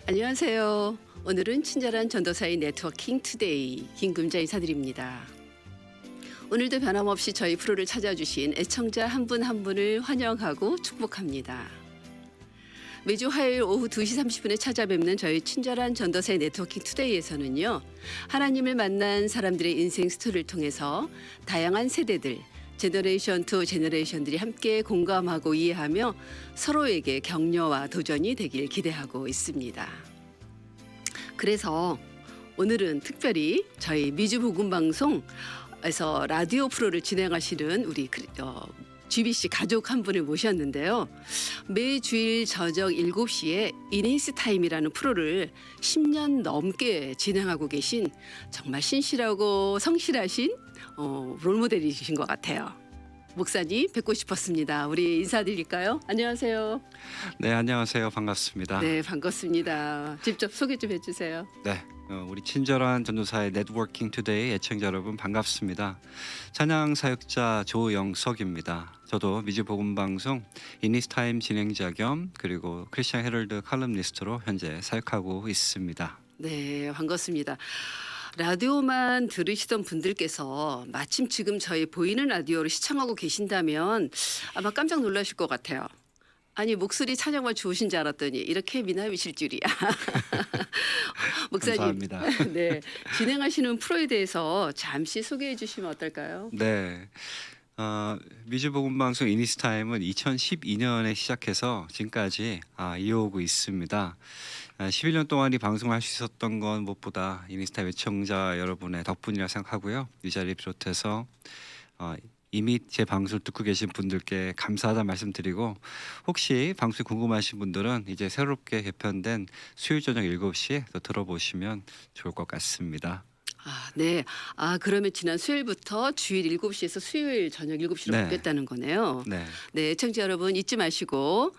안녕하세요. 오늘은 친절한 전도사의 네트워킹 투데이 김금자 인사드립니다. 오늘도 변함없이 저희 프로를 찾아주신 애청자 한 분 한 분을 환영하고 축복합니다. 매주 화요일 오후 2시 30분에 찾아뵙는 저희 친절한 전도사의 네트워킹 투데이에서는요. 하나님을 만난 사람들의 인생 스토리를 통해서 다양한 세대들, 제너레이션 투 제너레이션들이 함께 공감하고 이해하며 서로에게 격려와 도전이 되길 기대하고 있습니다. 그래서 오늘은 특별히 저희 미주복음방송에서 라디오 프로를 진행하시는 우리 GBC 가족 한 분을 모셨는데요. 매주일 저녁 7시에 이니스 타임이라는 프로를 10년 넘게 진행하고 계신 정말 신실하고 성실하신 롤모델이신 것 같아요. 목사님 뵙고 싶었습니다. 우리 인사드릴까요? 안녕하세요. 네, 안녕하세요. 반갑습니다. 네, 반갑습니다. 직접 소개 좀 해주세요. 네, 우리 친절한 전도사의 네트워킹 투데이 애청자 여러분 반갑습니다. 찬양 사역자 조영석입니다. 저도 미주복음방송 이니스타임 진행자 겸 그리고 크리스천 헤럴드 칼럼니스트로 현재 사역하고 있습니다. 네, 반갑습니다. 라디오만 들으시던 분들께서 마침 지금 저희 보이는 라디오를 시청하고 계신다면 아마 깜짝 놀라실 것 같아요. 아니 목소리 찬양만 좋으신 줄 알았더니 이렇게 미남이실 줄이야. 목사님, 감사합니다. 네, 진행하시는 프로에 대해서 잠시 소개해 주시면 어떨까요? 네, 미주복음방송 이니스타임은 2012년에 시작해서 지금까지 이어오고 있습니다. 11년 동안 이 방송을 할 수 있었던 건 무엇보다 이니스타임 애청자 여러분의 덕분이라 생각하고요. 이 자리를 비롯해서 이미 제 방송을 듣고 계신 분들께 감사하다는 말씀드리고, 혹시 방송이 궁금하신 분들은 이제 새롭게 개편된 수요일 저녁 7시에 또 들어보시면 좋을 것 같습니다. 네. 그러면 지난 수요일부터 주일 7시에서 수요일 저녁 7시로 네. 바뀌었다는 거네요. 네, 네, 애청자 여러분 잊지 마시고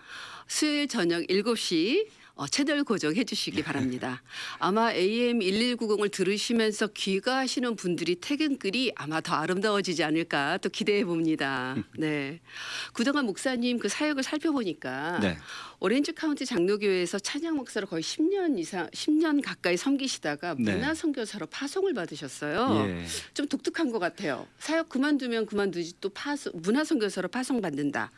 수요일 저녁 7시 채널 고정해 주시기 바랍니다. 아마 AM 1190을 들으시면서 귀가하시는 분들이 퇴근길이 아마 더 아름다워지지 않을까 또 기대해 봅니다. 네. 그동안 목사님 그 사역을 살펴보니까 네, 오렌지 카운티 장로교회에서 찬양 목사로 거의 10년 가까이 섬기시다가 네. 문화 선교사로 파송을 받으셨어요. 예, 좀 독특한 것 같아요. 사역 그만두면 그만두지 또 문화 선교사로 파송받는다.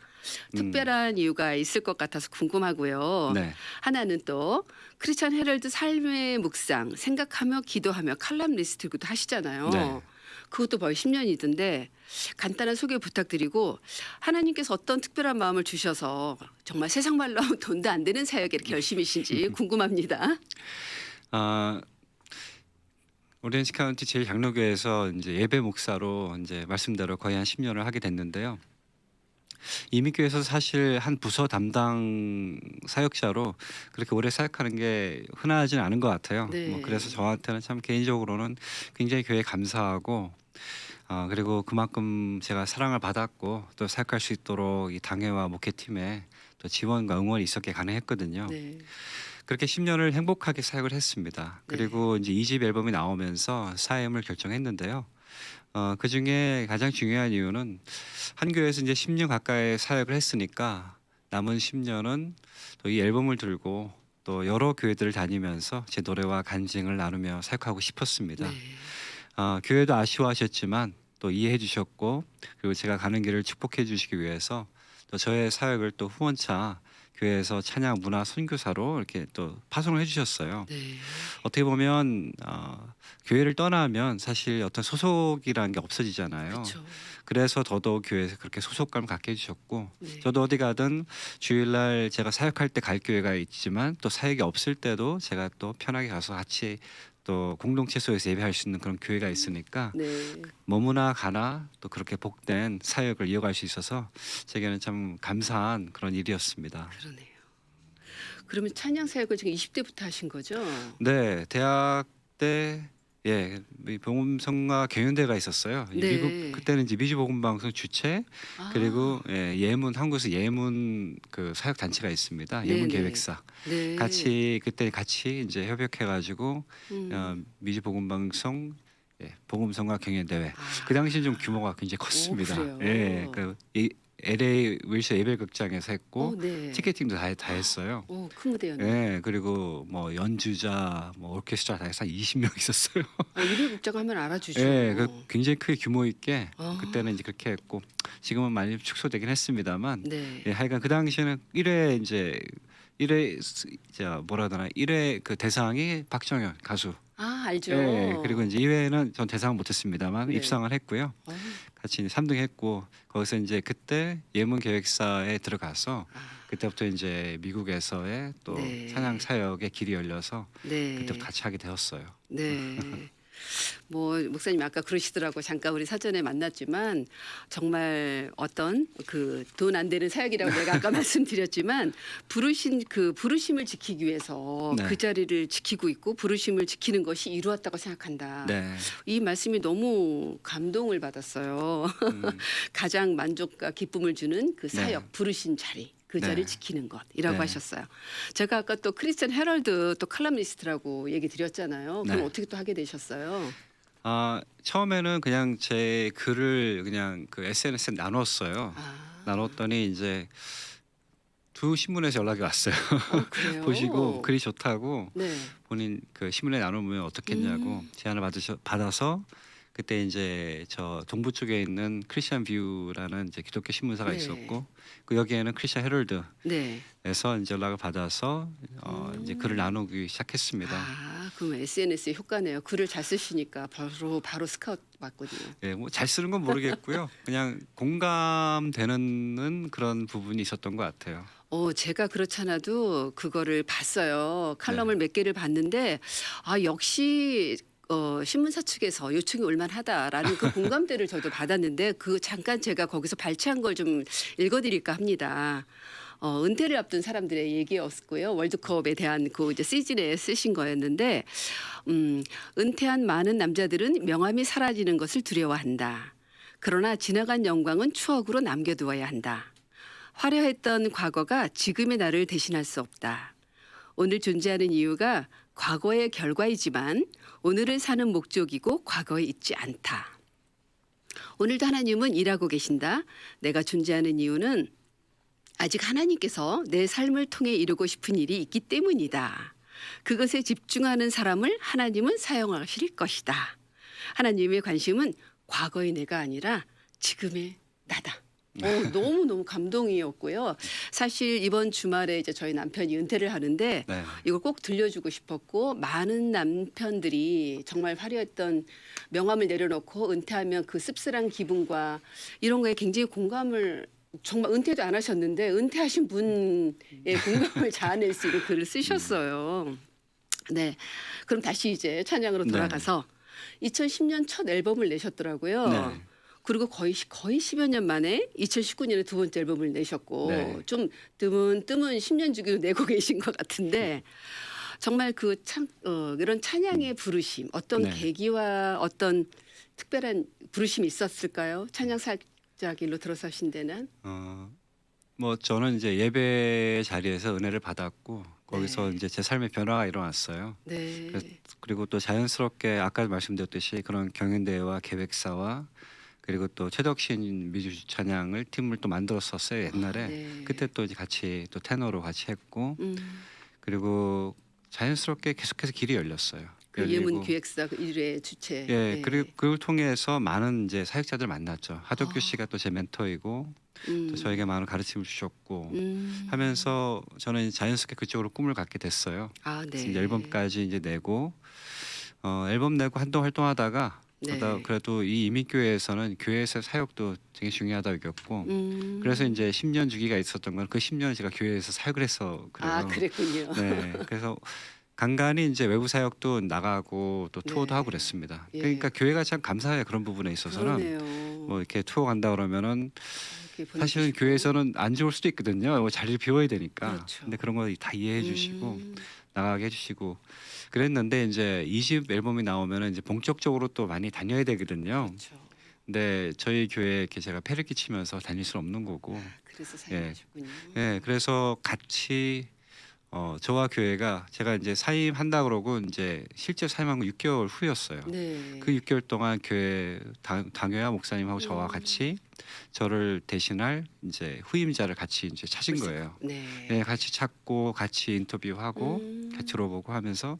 특별한 이유가 있을 것 같아서 궁금하고요. 네, 하나는 또 크리스천 헤럴드 삶의 묵상 생각하며 기도하며 칼럼니스트도 하시잖아요. 네. 그것도 거의 10년이던데 간단한 소개 부탁드리고 하나님께서 어떤 특별한 마음을 주셔서 정말 세상 말로 하면 돈도 안 되는 사역에 이렇게 열심히신지 궁금합니다. 오렌지 카운티 제1장로교회에서 이제 예배 목사로 이제 말씀대로 거의 한 10년을 하게 됐는데요. 이민교회에서 사실 한 부서 담당 사역자로 그렇게 오래 사역하는 게 흔하지는 않은 것 같아요. 네. 그래서 저한테는 참 개인적으로는 굉장히 교회에 감사하고, 그리고 그만큼 제가 사랑을 받았고 또 사역할 수 있도록 이 당회와 목회팀에 또 지원과 응원이 있었기에 가능했거든요. 네. 그렇게 10년을 행복하게 사역을 했습니다. 네. 그리고 이제 2집 앨범이 나오면서 사임을 결정했는데요. 그 중에 가장 중요한 이유는 한 교회에서 이제 10년 가까이 사역을 했으니까 남은 10년은 또 이 앨범을 들고 또 여러 교회들을 다니면서 제 노래와 간증을 나누며 사역하고 싶었습니다. 네. 교회도 아쉬워하셨지만 또 이해해 주셨고, 그리고 제가 가는 길을 축복해 주시기 위해서 또 저의 사역을 또 후원차 교회에서 찬양 문화 선교사로 이렇게 또 파송을 해주셨어요. 네. 어떻게 보면 교회를 떠나면 사실 어떤 소속이라는 게 없어지잖아요. 그렇죠. 그래서 더더욱 교회에서 그렇게 소속감을 갖게 해주셨고, 네. 저도 어디 가든 주일날 제가 사역할 때 갈 교회가 있지만 또 사역이 없을 때도 제가 또 편하게 가서 같이 또 공동체 속에서 예배할 수 있는 그런 교회가 있으니까 네. 머무나 가나 또 그렇게 복된 사역을 이어갈 수 있어서 제게는 참 감사한 그런 일이었습니다. 그러네요. 그러면 찬양 사역을 지금 20대부터 하신 거죠? 네, 대학 때 복음성가 경연대가 있었어요. 네. 미국 그때는 이제 미주복음방송 주최, 그리고 예문, 한국에서 예문 그 사역 단체가 있습니다. 네네. 예문 계획사 네. 그때 같이 이제 협약해가지고 미주복음방송 복음성가 경연대회. 그 당시 좀 규모가 굉장히 컸습니다. 그래요? 예, LA 윌셔 예배 극장에서 했고 네. 티켓팅도 다 했어요. 큰 무대였네요. 예. 그리고 뭐 연주자, 뭐 오케스트라 다 해서 한 20명 있었어요. 예배 극장 하면 알아주죠. 예. 굉장히 크게 규모 있게 아. 그때는 이제 그렇게 했고 지금은 많이 축소되긴 했습니다만 네. 예, 하여간 그 당시에는 1회 이제 1회 뭐라 하나 1회 그 대상이 박정현 가수. 알죠. 예. 그리고 이제 2회는 전 대상은 못 했습니다만 네. 입상을 했고요. 같이 이제 3등 했고 거기서 이제 그때 예문 기획사에 들어가서 그때부터 이제 미국에서의 또 네. 찬양 사역의 길이 열려서 네. 그때부터 같이 하게 되었어요. 네. 뭐 목사님 아까 그러시더라고. 잠깐 우리 사전에 만났지만 정말 어떤 그 돈 안 되는 사역이라고 내가 아까 말씀드렸지만 부르신 그 부르심을 지키기 위해서 네. 그 자리를 지키고 있고 부르심을 지키는 것이 이루었다고 생각한다. 네. 이 말씀이 너무 감동을 받았어요. 가장 만족과 기쁨을 주는 그 사역, 네. 부르신 자리. 그 자리를 네. 지키는 것이라고 네. 하셨어요. 제가 아까 또 크리스천 헤럴드 또 칼럼니스트라고 얘기 드렸잖아요. 그럼 네. 어떻게 또 하게 되셨어요? 처음에는 그냥 제 글을 그냥 그 SNS에 나눴어요. 나눴더니 이제 두 신문에서 연락이 왔어요. 그래요? 보시고 글이 좋다고 네. 본인 그 신문에 나누면 어떻겠냐고 제안을 받아서 그때 이제 저 동부 쪽에 있는 크리스천 뷰라는 이제 기독교 신문사가 네. 있었고 그 여기에는 크리스천 헤럴드에서 네. 이제 연락을 받아서 이제 글을 나누기 시작했습니다. 그럼 SNS의 효과네요. 글을 잘 쓰시니까 바로 스카우트 받거든요. 예, 뭐 잘 쓰는 건 모르겠고요. 그냥 공감되는 그런 부분이 있었던 것 같아요. 제가 그렇잖아도 그거를 봤어요. 칼럼을 몇 개를 봤는데 역시 신문사 측에서 요청이 올만하다라는 그 공감대를 저도 받았는데 그 잠깐 제가 거기서 발췌한 걸 좀 읽어드릴까 합니다. 은퇴를 앞둔 사람들의 얘기였고요. 월드컵에 대한 그 이제 시즌에 쓰신 거였는데 은퇴한 많은 남자들은 명함이 사라지는 것을 두려워한다. 그러나 지나간 영광은 추억으로 남겨두어야 한다. 화려했던 과거가 지금의 나를 대신할 수 없다. 오늘 존재하는 이유가 과거의 결과이지만 오늘을 사는 목적이고 과거에 있지 않다. 오늘도 하나님은 일하고 계신다. 내가 존재하는 이유는 아직 하나님께서 내 삶을 통해 이루고 싶은 일이 있기 때문이다. 그것에 집중하는 사람을 하나님은 사용하실 것이다. 하나님의 관심은 과거의 내가 아니라 지금의 나다. 너무 감동이었고요. 사실 이번 주말에 이제 저희 남편이 은퇴를 하는데 네. 이걸 꼭 들려주고 싶었고 많은 남편들이 정말 화려했던 명함을 내려놓고 은퇴하면 그 씁쓸한 기분과 이런 거에 굉장히 공감을 정말 은퇴도 안 하셨는데 은퇴하신 분의 공감을 자아낼 수 있는 글을 쓰셨어요. 네, 그럼 다시 이제 찬양으로 돌아가서 2010년 첫 앨범을 내셨더라고요. 네. 그리고 거의 10여 년 만에 2019년에 두 번째 앨범을 내셨고 네. 좀 뜸은 10년 주기로 내고 계신 것 같은데 정말 이런 찬양의 부르심 어떤 네. 계기와 어떤 특별한 부르심이 있었을까요? 찬양 살짝일로 들어서신 데는 뭐 저는 이제 예배 자리에서 은혜를 받았고 거기서 네. 이제 제 삶의 변화가 일어났어요. 네. 그리고 또 자연스럽게 아까 말씀드렸듯이 그런 경연대회와 계획사와 그리고 또 최덕신 미주 찬양을 팀을 또 만들었었어요 옛날에. 네. 그때 또 이제 같이 또 테너로 같이 했고 음, 그리고 자연스럽게 계속해서 길이 열렸어요. 그 열리고 예문 기획사 그 1회 주최. 예, 네. 그리고 그걸 통해서 많은 이제 사역자들 만났죠. 하덕규 씨가 또 제 멘토이고 또 저에게 많은 가르침을 주셨고 하면서 저는 자연스럽게 그쪽으로 꿈을 갖게 됐어요. 네. 그래서 이제 앨범까지 이제 내고 앨범 내고 한동 활동하다가 네. 그래도 이 이민교회에서는 교회에서 사역도 되게 중요하다고 여겼고 그래서 이제 10년 주기가 있었던 건 그 10년을 제가 교회에서 사역을 해서 그래요. 그랬군요. 네, 그래서 간간히 이제 외부 사역도 나가고 또 투어도 네. 하고 그랬습니다. 예. 그러니까 교회가 참 감사해요 그런 부분에 있어서는. 그러네요. 뭐 이렇게 투어 간다 그러면은 이렇게 사실은 보내주시고. 교회에서는 안 좋을 수도 있거든요. 뭐 자리를 비워야 되니까. 그렇죠. 근데 그런 거 다 이해해 주시고 음, 나가게 해주시고 그랬는데 이제 2집 앨범이 나오면은 이제 본격적으로 또 많이 다녀야 되거든요. 그렇죠. 근데 저희 교회에 이렇게 제가 패를 끼치면서 다닐 수는 없는 거고. 그래서 사용하셨군요. 예, 그래서 같이 저와 교회가 제가 이제 사임한다 그러고 이제 실제 사임한 건 6개월 후였어요. 네. 그 6개월 동안 교회 당회와 목사님하고 저와 같이 저를 대신할 이제 후임자를 같이 이제 찾은 거예요. 네. 네, 같이 찾고 같이 인터뷰하고 같이 들어보고 하면서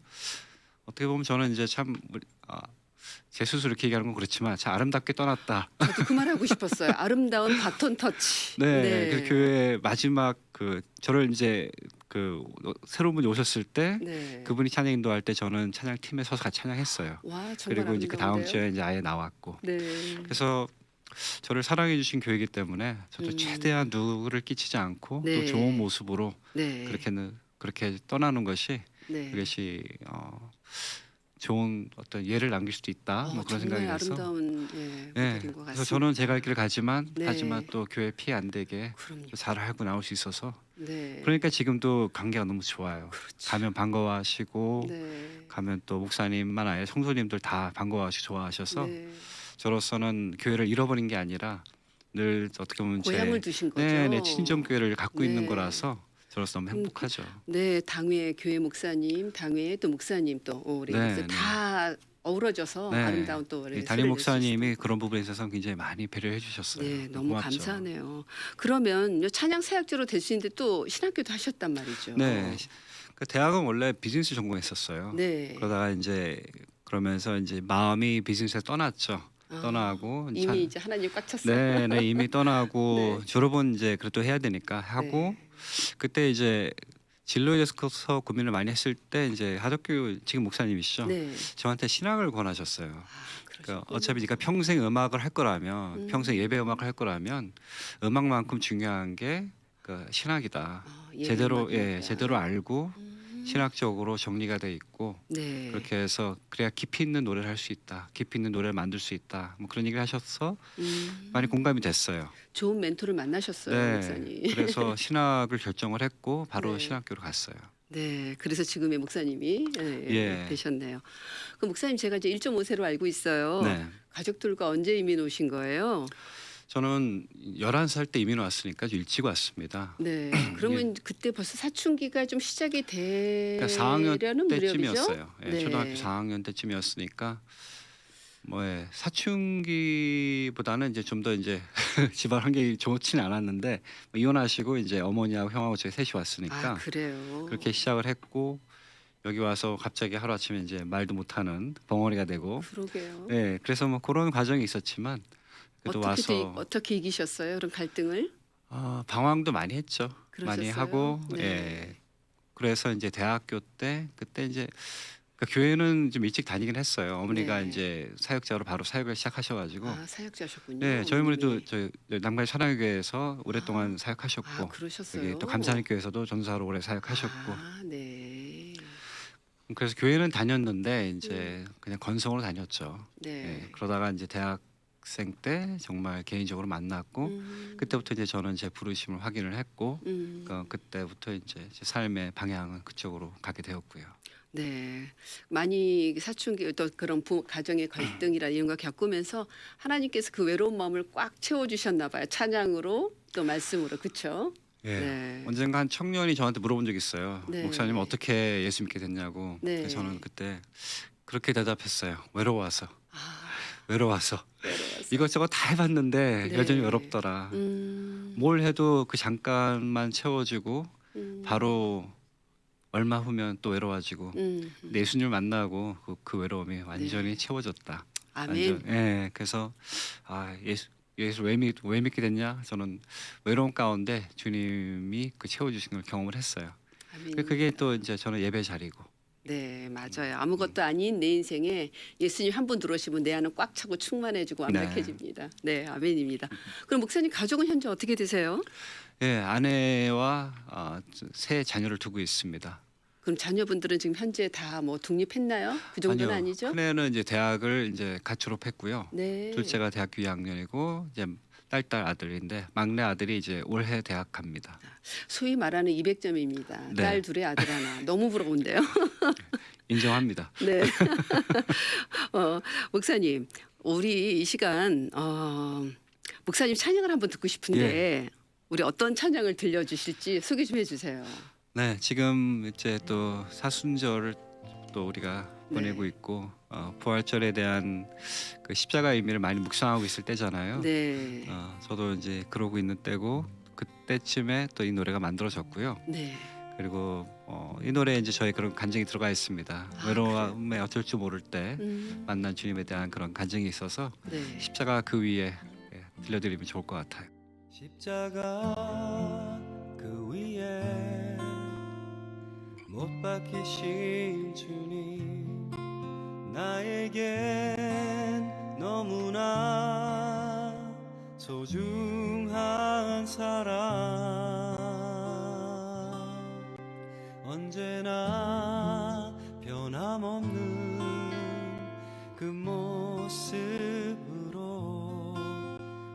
어떻게 보면 저는 이제 참 제 스스로 이렇게 얘기하는 건 그렇지만 참 아름답게 떠났다. 저도 그 말 하고 싶었어요. 아름다운 바톤 터치. 네, 그 교회 마지막 그 저를 이제 그 새로운 분이 오셨을 때 네. 그분이 찬양 인도할 때 저는 찬양 팀에 서서 같이 찬양했어요. 와, 정말 그리고 이제 그 다음 아름다운데요? 주에 이제 아예 나왔고. 네. 그래서 저를 사랑해 주신 교회이기 때문에 저도 음. 최대한 누구를 끼치지 않고 네. 또 좋은 모습으로 네. 그렇게 떠나는 것이 네. 그것이 좋은 어떤 예를 남길 수도 있다. 뭐 그런 생각이 정말 나서. 아름다운 네. 모델인 것 같습니다. 그래서 저는 제 갈 길을 가지만 네. 하지만 또 교회 피해 안 되게 그럼요. 잘 하고 나올 수 있어서 네. 그러니까 지금도 관계가 너무 좋아요. 그렇죠. 가면 반가워하시고 네. 가면 또 목사님만 아니라 성도님들 다 반가워하시고 좋아하셔서 네. 저로서는 교회를 잃어버린 게 아니라 늘 어떻게 보면 고향을 두신 거죠. 네, 친정 교회를 갖고 있는 네. 거라서 저로서 너무 행복하죠. 네, 당회 교회 목사님, 당회 또 목사님 또 우리 네, 다 어우러져서 네. 아름다운 또 이 담임 목사님이 그런 부분에 있어서 굉장히 많이 배려해 주셨어요. 네, 너무 고맙죠. 감사하네요. 그러면 요 찬양 사역자로 되시는데 또 신학교도 하셨단 말이죠. 네, 그 대학은 원래 비즈니스 전공했었어요. 네. 그러다가 이제 그러면서 이제 마음이 비즈니스에 떠났죠. 아, 떠나고 이미 이제 하나님 꽉 찼어요. 네, 네 이미 떠나고 네. 졸업은 이제 그래도 해야 되니까 하고 네. 그때 이제 진로에 대해서 고민을 많이 했을 때 이제 하덕교 지금 목사님이시죠. 네. 저한테 신학을 권하셨어요. 아, 그러니까 그러셨군요. 어차피 네가 평생 음악을 할 거라면 평생 예배 음악을 할 거라면 음악만큼 중요한 게 그 신학이다. 제대로 제대로 알고 신학적으로 정리가 돼 있고 네. 그렇게 해서 그래야 깊이 있는 노래를 할 수 있다. 깊이 있는 노래를 만들 수 있다. 뭐 그런 얘기를 하셔서 많이 공감이 됐어요. 좋은 멘토를 만나셨어요, 네. 목사님. 그래서 신학을 결정을 했고 바로 네. 신학교로 갔어요. 네, 그래서 지금의 목사님이 예. 되셨네요. 그 목사님 제가 이제 1.5세로 알고 있어요. 네. 가족들과 언제 이민 오신 거예요? 저는 11살 때 이민 왔으니까 좀 일찍 왔습니다. 네, 그러면 그때 벌써 사춘기가 좀 시작이 그러니까 되려는 4학년 무렵이죠? 때쯤이었어요. 예, 네. 초등학교 4학년 때쯤이었으니까 사춘기보다는 이제 좀 더 이제 집안 환경이 좋지는 않았는데 이혼하시고 이제 어머니하고 형하고 저희 셋이 왔으니까 아, 그래요. 그렇게 시작을 했고 여기 와서 갑자기 하루 아침에 이제 말도 못하는 벙어리가 되고 그러게요. 예, 그래서 뭐 그런 과정이 있었지만 그래도 와서 어떻게 이기셨어요? 그런 갈등을? 방황도 많이 했죠. 많이 그러셨어요? 하고 네. 예. 그래서 이제 대학교 때 그때 이제 그러니까 교회는 좀 일찍 다니긴 했어요. 어머니가 네. 이제 사역자로 바로 사역을 시작하셔가지고 아, 사역자셨군요. 네, 저희 어머니도 어머님이. 저 남가리 사랑교회에서 오랫동안 사역하셨고 아, 그러셨어요. 여기 또 감사하는 교회에서도 전사로 오래 사역하셨고 아, 네. 그래서 교회는 다녔는데 이제 그냥 건성으로 다녔죠. 네. 예, 그러다가 이제 대학생 때 정말 개인적으로 만났고 그때부터 이제 저는 제 부르심을 확인을 했고 그러니까 그때부터 이제 제 삶의 방향은 그쪽으로 가게 되었고요. 네, 많이 사춘기 또 그런 가정의 갈등이라 이런 거 겪으면서 하나님께서 그 외로운 마음을 꽉 채워주셨나 봐요. 찬양으로 또 말씀으로, 그렇죠? 예. 네. 언젠가 한 청년이 저한테 물어본 적이 있어요. 네. 목사님 어떻게 예수 믿게 됐냐고. 네. 그래서 저는 그때 그렇게 대답했어요. 외로워서. 아, 외로워서. 외로워서. 이것저것 다 해봤는데 네. 여전히 외롭더라. 음, 뭘 해도 그 잠깐만 채워지고 바로 얼마 후면 또 외로워지고 예수님을 만나고 그 외로움이 완전히 채워졌다. 아멘. 완전. 예. 그래서 예수 왜 믿게 됐냐? 저는 외로움 가운데 주님이 그 채워주신 걸 경험을 했어요. 아멘. 그게 또 이제 저는 예배 자리고. 네, 맞아요. 아무것도 아닌 내 인생에 예수님 한 분 들어오시면 내 안은 꽉 차고 충만해지고 완벽해집니다. 네, 아멘입니다. 그럼 목사님 가족은 현재 어떻게 되세요? 예, 아내와 세 자녀를 두고 있습니다. 그럼 자녀분들은 지금 현재 다 뭐 독립했나요? 그 정도는 아니요. 아니죠? 큰애는 이제 대학을 이제 갓 졸업했고요. 네. 둘째가 대학교 2학년이고 이제 딸 아들인데 막내 아들이 이제 올해 대학 갑니다. 소위 말하는 200점입니다. 네. 딸 둘에 아들 하나. 너무 부러운데요. 인정합니다. 네. 목사님, 우리 이 시간 목사님 찬양을 한번 듣고 싶은데 우리 어떤 찬양을 들려주실지 소개 좀 해주세요. 네, 지금 이제 또 사순절을 또 우리가 보내고 네. 있고 부활절에 대한 그 십자가의 의미를 많이 묵상하고 있을 때잖아요. 네. 저도 이제 그러고 있는 때고 그때쯤에 또 이 노래가 만들어졌고요. 네. 그리고 이 노래에 이제 저의 그런 간증이 들어가 있습니다. 그래요? 외로움에 어쩔 줄 모를 때 음. 만난 주님에 대한 그런 간증이 있어서 네. 십자가 그 위에 들려드리면 좋을 것 같아요. 십자가 그 위에 못 박히신 주님, 나에겐 너무나 소중한 사랑, 언제나 변함없는 그 모습으로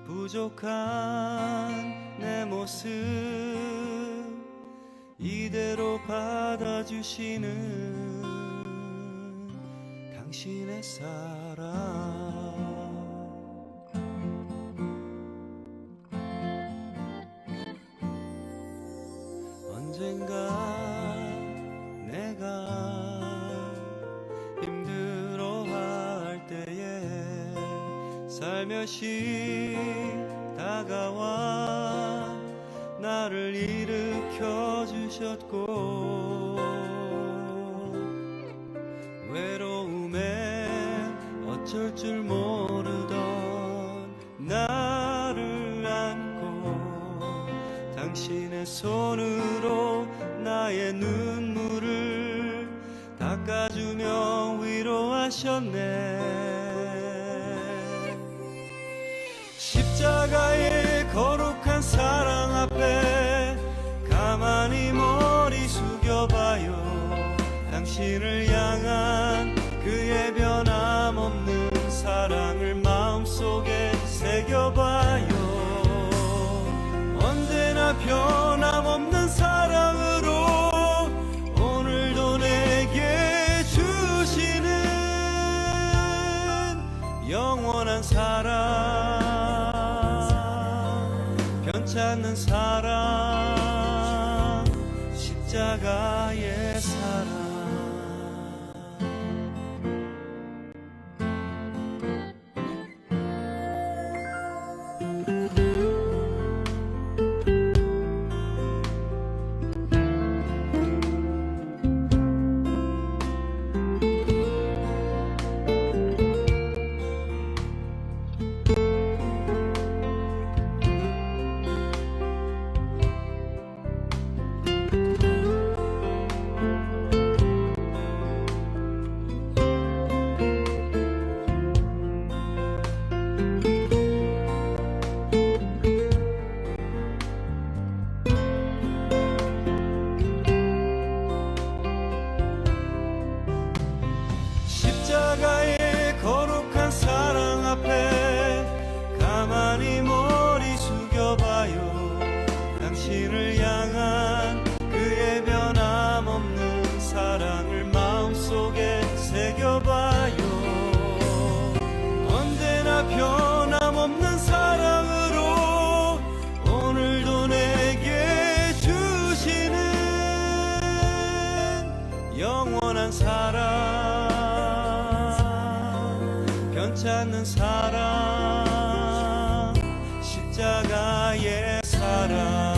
부족한 내 모습 이대로 받아주시는 당신의 사랑, 언젠가 내가 힘들어할 때에 살며시 다가와 나를 일으켜 주셨고, 외로움에 어쩔 줄 모르던 나를 안고 당신의 손으로 나의 눈물을 닦아주며 위로하셨네. 십자가의 거룩한 사랑 앞에 가만히 머리 숙여봐요. 당신을 향한 그의 변함없는 사랑을 마음속에 새겨봐요. 언제나 변함없는 사랑으로 오늘도 내게 주시는 영원한 사랑, 변찮는 사랑, 십자가의 사랑. 십자가의 거룩한 사랑 앞에 가만히 머리 숙여봐요. 당신을 향한 그의 변함없는 사랑을 마음속에 새겨봐요. 언제나 변함없는 사랑으로 오늘도 내게 주시는 영원한 사랑, 변찮는 사랑, 십자가의 사랑.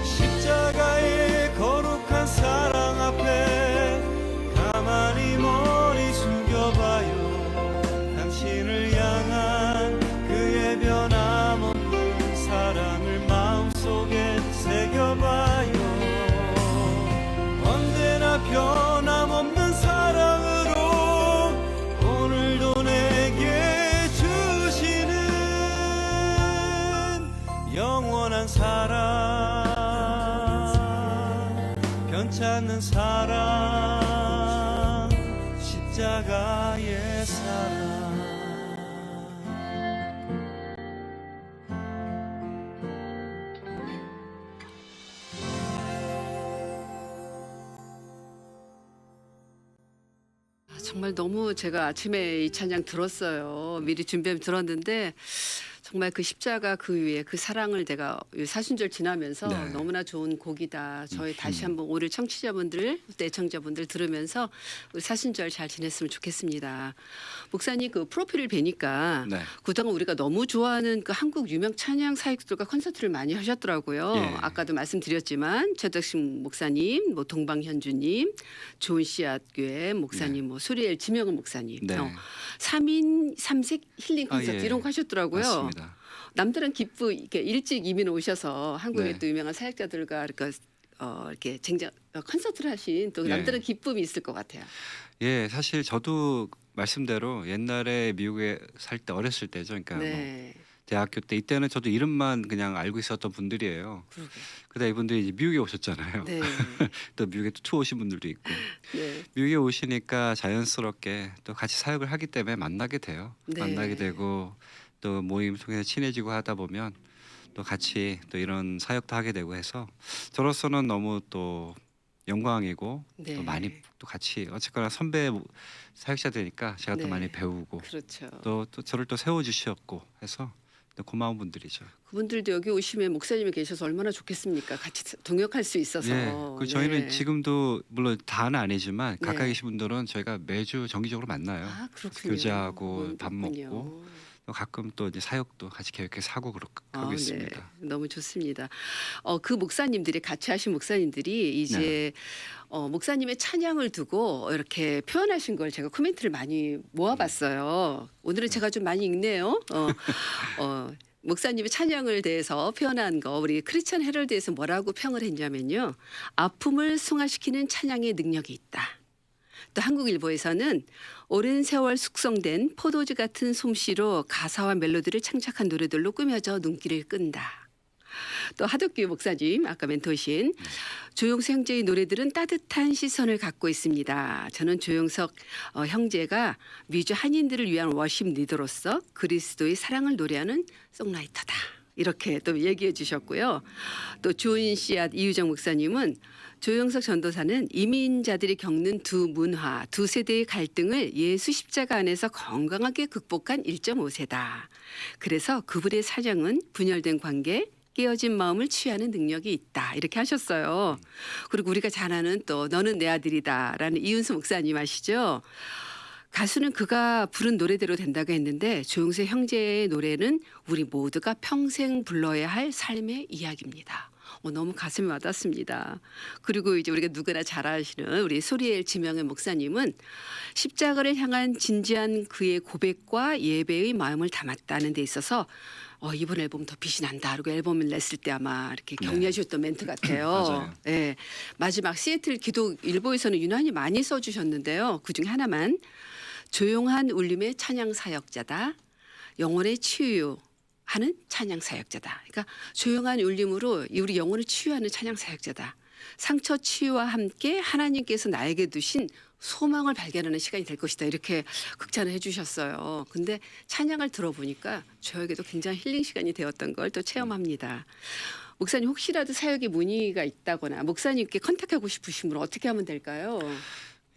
십자가의 거룩한 사랑 앞에 가만히 머리 숙여봐요. 당신을 향한 그의 변함없는 사랑을 마음속에 새겨봐요. 언제나 변함없는 사랑으로 오늘도 내게 주시는 영원한 사랑, 변찮는 사랑, 십자가의 사랑. 정말 너무 제가 아침에 이 찬양 들었어요. 미리 준비하면 들었는데 정말 그 십자가 그 위에 그 사랑을 내가 이 사순절 지나면서 네. 너무나 좋은 곡이다. 저희 다시 음. 한번 오늘 청취자분들, 또 애청자분들 들으면서 우리 사순절 잘 지냈으면 좋겠습니다. 목사님 그 프로필을 뵈니까 네. 그동안 우리가 너무 좋아하는 그 한국 유명 찬양 사역들과 콘서트를 많이 하셨더라고요. 예. 아까도 말씀드렸지만 최덕신 목사님, 뭐 동방현주님, 좋은 씨앗 교회 목사님, 뭐 수리엘 지명은 목사님, 네. 3인 3색 힐링 콘서트 예. 이런 거 하셨더라고요. 맞습니다. 남들은 이렇게 일찍 이민 오셔서 한국의 네. 또 유명한 사역자들과 이렇게 콘서트를 하신 또 예. 남들은 기쁨이 있을 것 같아요. 예, 사실 저도 말씀대로 옛날에 미국에 살 때 어렸을 때죠. 그러니까 뭐 네, 대학교 때 이때는 저도 이름만 그냥 알고 있었던 분들이에요. 그러게. 그러다 이분들이 이제 미국에 오셨잖아요. 네, 또 미국에 또 투어 오신 분들도 있고 네, 미국에 오시니까 자연스럽게 또 같이 사역을 하기 때문에 만나게 돼요. 네. 만나게 되고 또 모임 통해서 친해지고 하다 보면 또 같이 또 이런 사역도 하게 되고 해서 저로서는 너무 또 영광이고 네. 또 많이 또 같이 어쨌거나 선배 사역자되니까 제가 네. 또 많이 배우고 그렇죠. 또 저를 또 세워주셨고 해서 또 고마운 분들이죠. 그분들도 여기 오시면 목사님이 계셔서 얼마나 좋겠습니까? 같이 동역할 수 있어서. 예, 그 저희는 네. 지금도 물론 다는 아니지만 네. 가까이 계신 분들은 저희가 매주 정기적으로 만나요. 아, 그렇군요. 교제하고 밥 그렇군요. 먹고 또 가끔 또 이제 사역도 같이 계획해서 하고 하고 있습니다. 네. 너무 좋습니다. 그 목사님들이 같이 하신 목사님들이 이제 네. 목사님의 찬양을 두고 이렇게 표현하신 걸 제가 코멘트를 많이 모아봤어요. 오늘은 제가 좀 많이 읽네요. 목사님의 찬양을 대해서 표현한 거 우리 크리스천 헤럴드에서 뭐라고 평을 했냐면요. 아픔을 승화시키는 찬양의 능력이 있다. 또 한국일보에서는 오랜 세월 숙성된 포도주 같은 솜씨로 가사와 멜로디를 창작한 노래들로 꾸며져 눈길을 끈다. 또 하덕규 목사님 아까 멘토신 조용석 형제의 노래들은 따뜻한 시선을 갖고 있습니다. 저는 조용석 형제가 미주 한인들을 위한 워십 리더로서 그리스도의 사랑을 노래하는 송라이터다. 이렇게 또 얘기해 주셨고요. 또 주은 씨앗 이유정 목사님은 조영석 전도사는 이민자들이 겪는 두 문화, 두 세대의 갈등을 예수 십자가 안에서 건강하게 극복한 1.5세다. 그래서 그분의 사정은 분열된 관계, 깨어진 마음을 취하는 능력이 있다. 이렇게 하셨어요. 그리고 우리가 잘 아는 또 너는 내 아들이다라는 이윤수 목사님 아시죠? 가수는 그가 부른 노래대로 된다고 했는데 조용석 형제의 노래는 우리 모두가 평생 불러야 할 삶의 이야기입니다. 너무 가슴이 와닿습니다. 그리고 이제 우리가 누구나 잘 아시는 우리 소리엘 지명의 목사님은 십자가를 향한 진지한 그의 고백과 예배의 마음을 담았다는 데 있어서 이번 앨범 더 빛이 난다. 그리고 앨범을 냈을 때 아마 이렇게 격려해 주셨던 멘트 같아요. 맞아요. 네. 마지막 시애틀 기도 일보에서는 유난히 많이 써주셨는데요. 그중에 하나만 조용한 울림의 찬양 사역자다. 영혼의 치유하는 찬양 사역자다. 그러니까 조용한 울림으로 우리 영혼을 치유하는 찬양 사역자다. 상처 치유와 함께 하나님께서 나에게 두신 소망을 발견하는 시간이 될 것이다. 이렇게 극찬을 해주셨어요. 근데 찬양을 들어보니까 저에게도 굉장히 힐링 시간이 되었던 걸 또 체험합니다. 목사님 혹시라도 사역에 문의가 있다거나 목사님께 컨택하고 싶으신 분 어떻게 하면 될까요?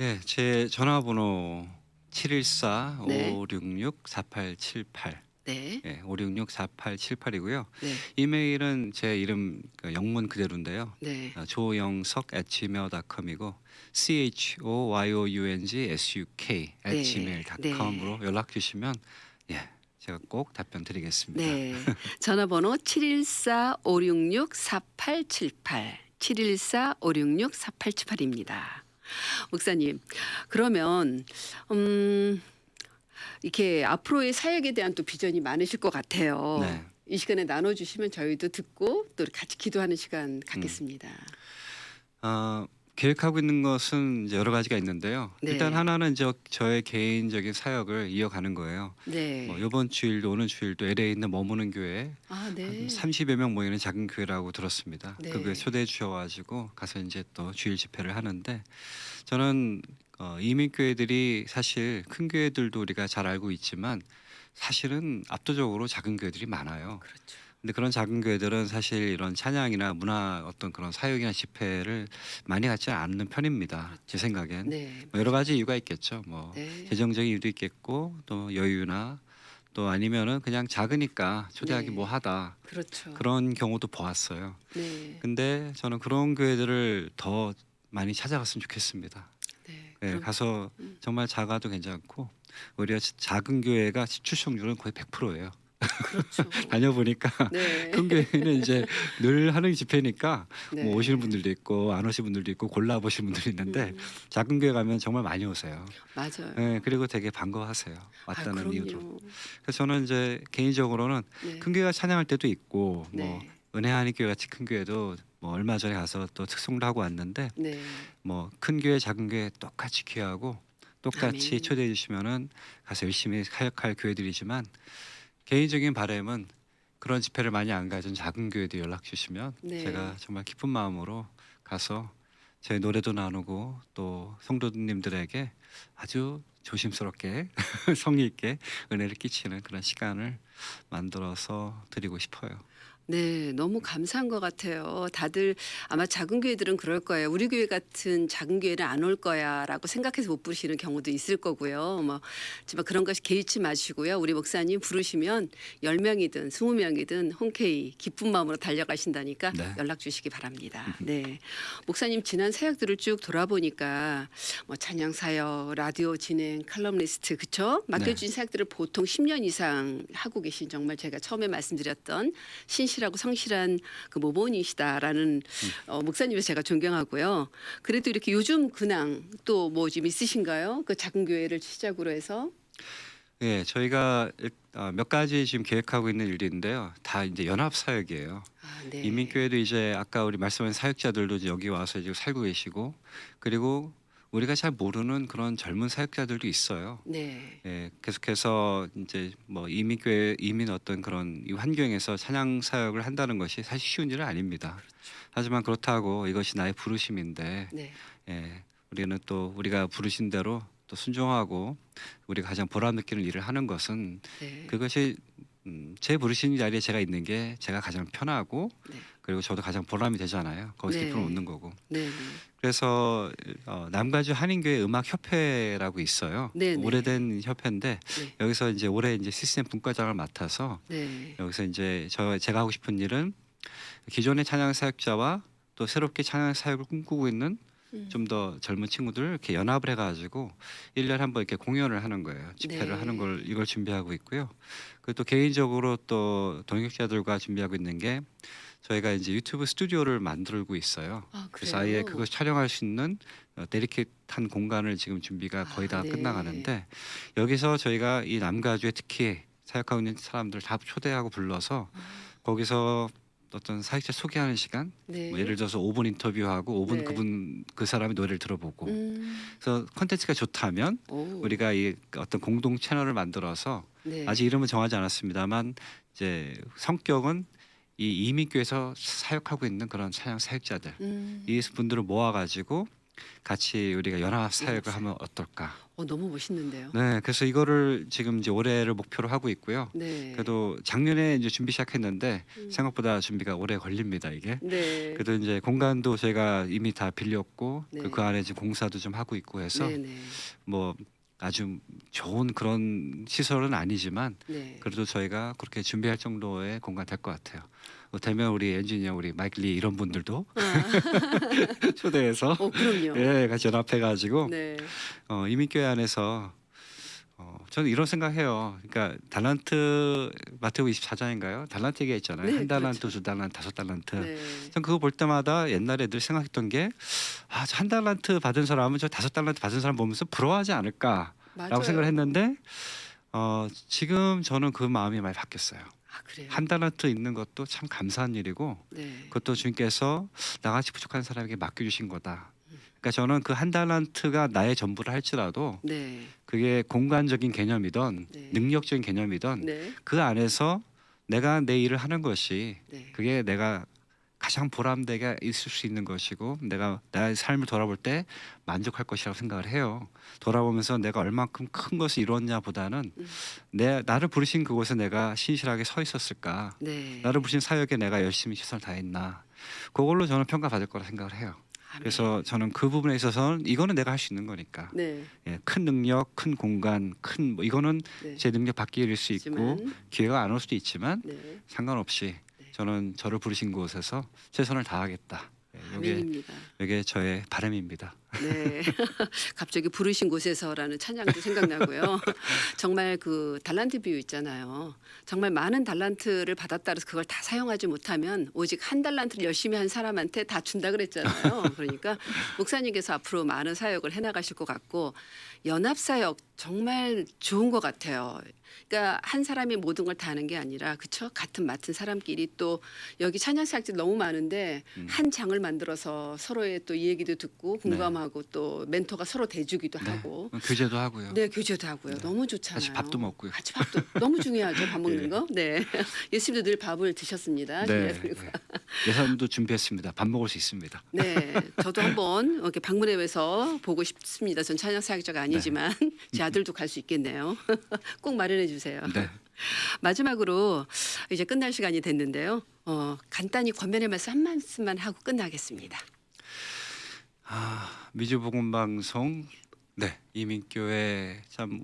예, 제 전화번호 714 네. 566 4878. 네. 예, 566-4878이고요. 네. 이메일은 제 이름 영문 그대로인데요. 네. 조영석@gmail.com이고 choyongsk@gmail.com으로 연락 주시면 예, 제가 꼭 답변 드리겠습니다. 네. 전화번호 714-566-4878. 714-566-4878입니다. 목사님, 그러면 이렇게 앞으로의 사역에 대한 또 비전이 많으실 것 같아요. 네. 이 시간에 나눠주시면 저희도 듣고 또 같이 기도하는 시간 갖겠습니다. 계획하고 있는 것은 이제 여러 가지가 있는데요. 네. 일단 하나는 이제 저의 개인적인 사역을 이어가는 거예요. 네. 뭐 이번 주일도 오는 주일도 LA에 있는 머무는 교회 아, 네. 한 30여 명 모이는 작은 교회라고 들었습니다. 네. 그 교회 초대해 주셔가지고 가서 이제 또 주일 집회를 하는데 저는 이민 교회들이 사실 큰 교회들도 우리가 잘 알고 있지만 사실은 압도적으로 작은 교회들이 많아요. 그렇죠. 근데 그런 작은 교회들은 사실 이런 찬양이나 문화 어떤 그런 사역이나 집회를 많이 갖지 않는 편입니다. 제 생각엔. 네. 뭐 여러 가지 이유가 있겠죠. 뭐 네. 재정적인 이유도 있겠고 또 여유나 또 아니면은 그냥 작으니까 초대하기 네. 뭐하다 그렇죠. 그런 경우도 보았어요. 네. 근데 저는 그런 교회들을 더 많이 찾아갔으면 좋겠습니다. 네. 네, 그럼 가서 음. 정말 작아도 괜찮고 오히려 작은 교회가 출석률은 거의 100%예요. 그렇죠. 다녀보니까 네. 큰 교회는 이제 늘 하는 집회니까 네. 뭐 오시는 분들도 있고 안 오시는 분들도 있고 골라 보시는 분들이 있는데 음, 작은 교회 가면 정말 많이 오세요. 맞아요. 네, 그리고 되게 반가워하세요. 아, 왔다는 이유로. 그럼요. 그래서 저는 이제 개인적으로는 네. 큰 교회가 찬양할 때도 있고 뭐 네. 은혜하니 교회 같이 큰 교회도 뭐 얼마 전에 가서 또 특송도 하고 왔는데 네. 뭐 큰 교회 작은 교회 똑같이 귀하고 똑같이 아멘. 초대해 주시면은 가서 열심히 사역할 교회들이지만 개인적인 바람은 그런 집회를 많이 안 가진 작은 교회도 연락 주시면 네. 제가 정말 기쁜 마음으로 가서 제 노래도 나누고 또 성도님들에게 아주 조심스럽게 성의 있게 은혜를 끼치는 그런 시간을 만들어서 드리고 싶어요. 네, 너무 감사한 것 같아요. 다들 아마 작은 교회들은 그럴 거예요. 우리 교회 같은 작은 교회는 안 올 거야라고 생각해서 못 부르시는 경우도 있을 거고요. 뭐, 하지만 그런 것이 개의치 마시고요. 우리 목사님 부르시면 10명이든 20명이든 흔쾌히 기쁜 마음으로 달려가신다니까 네. 연락 주시기 바랍니다. 네, 목사님 지난 사역들을 쭉 돌아보니까 뭐 찬양 사역, 라디오 진행, 칼럼니스트 그쵸? 맡겨주신 사역들을 보통 10년 이상 하고 계신 정말 제가 처음에 말씀드렸던 신실하고 성실한 그 모범이시다라는 목사님을 제가 존경하고요. 그래도 이렇게 요즘 근황 또 뭐 좀 있으신가요? 그 작은 교회를 시작으로 해서 예, 저희가 몇 가지 지금 계획하고 있는 일인데요. 다 이제 연합 사역이에요. 아, 네. 이민교회도 이제 아까 우리 말씀하신 사역자들도 이제 여기 와서 지금 살고 계시고 그리고 우리가 잘 모르는 그런 젊은 사역자들도 있어요. 네. 예, 계속해서 이제 뭐 이민교회 이민 어떤 그런 이 환경에서 찬양 사역을 한다는 것이 사실 쉬운 일은 아닙니다. 하지만 그렇다고 이것이 나의 부르심인데 네. 예, 우리는 또 우리가 부르신 대로 또 순종하고 우리가 가장 보람 느끼는 일을 하는 것은 네. 그것이 제 부르신 자리에 제가 있는 게 제가 가장 편하고 네. 그리고 저도 가장 보람이 되잖아요. 거기서 네. 기쁨을 얻는 거고. 네. 그래서 남가주 한인교회 음악협회라고 있어요. 네, 네. 오래된 협회인데 네. 여기서 이제 올해 이제 시스템 분과장을 맡아서 네. 여기서 이제 제가 하고 싶은 일은 기존의 찬양 사역자와 또 새롭게 찬양 사역을 꿈꾸고 있는 좀 더 젊은 친구들 이렇게 연합을 해가지고 1년에 한 번 이렇게 공연을 하는 거예요. 집회를 네. 하는 걸 이걸 준비하고 있고요. 그리고 또 개인적으로 또 동역자들과 준비하고 있는 게 저희가 이제 유튜브 스튜디오를 만들고 있어요. 아, 그래서 그래요? 아예 그걸 촬영할 수 있는 데디케이트한 공간을 지금 준비가 거의 다 네. 끝나가는데 여기서 저희가 이 남가주에 특히 사역하고 있는 사람들 다 초대하고 불러서 거기서 어떤 사역자 소개하는 시간 네. 뭐 예를 들어서 5분 인터뷰하고 5분 네. 그 사람의 노래를 들어보고 음. 그래서 콘텐츠가 좋다면 오. 우리가 이 어떤 공동 채널을 만들어서 네. 아직 이름은 정하지 않았습니다만 이제 성격은 이 이민교에서 사역하고 있는 그런 찬양 사역자들 이 분들을 모아가지고 같이 우리가 연합 사역을 하면 어떨까? 너무 멋있는데요. 네, 그래서 이거를 지금 이제 올해를 목표로 하고 있고요. 네. 그래도 작년에 이제 준비 시작했는데 생각보다 준비가 오래 걸립니다 이게. 네. 그래도 이제 공간도 저희가 이미 다 빌렸고 네. 그 안에 지금 공사도 좀 하고 있고 해서 네, 네. 뭐 아주 좋은 그런 시설은 아니지만 네. 그래도 저희가 그렇게 준비할 정도의 공간 될 것 같아요. 되면 우리 엔지니어 우리 마이클 리 이런 분들도 초대해서 그럼요. 예 같이 연합해가지고 네. 이민교회 안에서 저는 이런 생각해요. 그러니까 달란트 마태복음 24장인가요? 달란트 얘기가 있잖아요. 네, 한 달란트, 그렇죠. 두 달란트, 5달란트. 네. 전 그거 볼 때마다 옛날에 늘 생각했던 게 저 한 달란트 받은 사람은 저 5달란트 받은 사람 보면서 부러워하지 않을까라고 맞아요. 생각을 했는데 지금 저는 그 마음이 많이 바뀌었어요. 아, 그래요. 한 달란트 있는 것도 참 감사한 일이고 네. 그것도 주님께서 나같이 부족한 사람에게 맡겨주신 거다. 그러니까 저는 그 한 달란트가 나의 전부를 할지라도 네. 그게 공간적인 개념이든 네. 능력적인 개념이든 네. 그 안에서 내가 내 일을 하는 것이 네. 그게 내가 가장 보람되게 있을 수 있는 것이고 내가 나의 삶을 돌아볼 때 만족할 것이라고 생각을 해요. 돌아보면서 내가 얼만큼 큰 것을 이뤘냐보다는 나를 부르신 그곳에 내가 신실하게 서 있었을까? 네. 나를 부르신 사역에 내가 열심히 최선을 다했나? 그걸로 저는 평가받을 거라 생각을 해요. 그래서 저는 그 부분에 있어서는 이거는 내가 할 수 있는 거니까. 네. 예, 큰 능력, 큰 공간, 큰 뭐 이거는 네. 제 능력 밖일 수 있고 하지만, 기회가 안 올 수도 있지만 네. 상관없이 네. 저는 저를 부르신 곳에서 최선을 다하겠다. 예, 아멘입니다. 이게 저의 바람입니다. 네. 갑자기 부르신 곳에서라는 찬양도 생각나고요. 정말 그 달란트 비유 있잖아요. 정말 많은 달란트를 받았다 해서 그걸 다 사용하지 못하면 오직 한 달란트를 열심히 한 사람한테 다 준다 그랬잖아요. 그러니까 목사님께서 앞으로 많은 사역을 해나가실 것 같고 연합사역 정말 좋은 것 같아요. 그러니까 한 사람이 모든 걸 다 하는 게 아니라 그쵸? 같은 맡은 사람끼리 또 여기 찬양사역들 너무 많은데 한 장을 만들어서 서로의 또 이 얘기도 듣고 공감하고 또 멘토가 서로 대주기도 하고 교제도 하고요. 네 교제도 하고요. 네. 너무 좋잖아요. 같이 밥도 먹고요. 같이 밥도 너무 중요하죠. 밥 먹는 예. 거. 네. 예수님도 늘 밥을 드셨습니다. 네. 예산도 준비했습니다. 밥 먹을 수 있습니다. 네, 저도 한번 이렇게 방문해서 보고 싶습니다. 전 찬양 사역자가 아니지만 제 아들도 갈 수 있겠네요. 꼭 마련해 주세요. 네. 마지막으로 이제 끝날 시간이 됐는데요. 간단히 권면의 말씀 한 말씀만 하고 끝나겠습니다. 미주복음방송 네 이민교회 참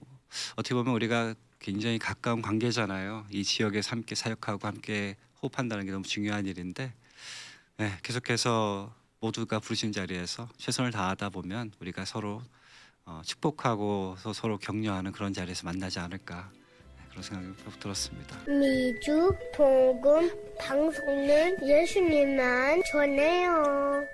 어떻게 보면 우리가 굉장히 가까운 관계잖아요. 이 지역에서 함께 사역하고 함께 호흡한다는 게 너무 중요한 일인데 네, 계속해서 모두가 부르신 자리에서 최선을 다하다 보면 우리가 서로 축복하고 서로 격려하는 그런 자리에서 만나지 않을까 그런 생각이 들었습니다. 미주 복음 방송은 예수님만 전해요.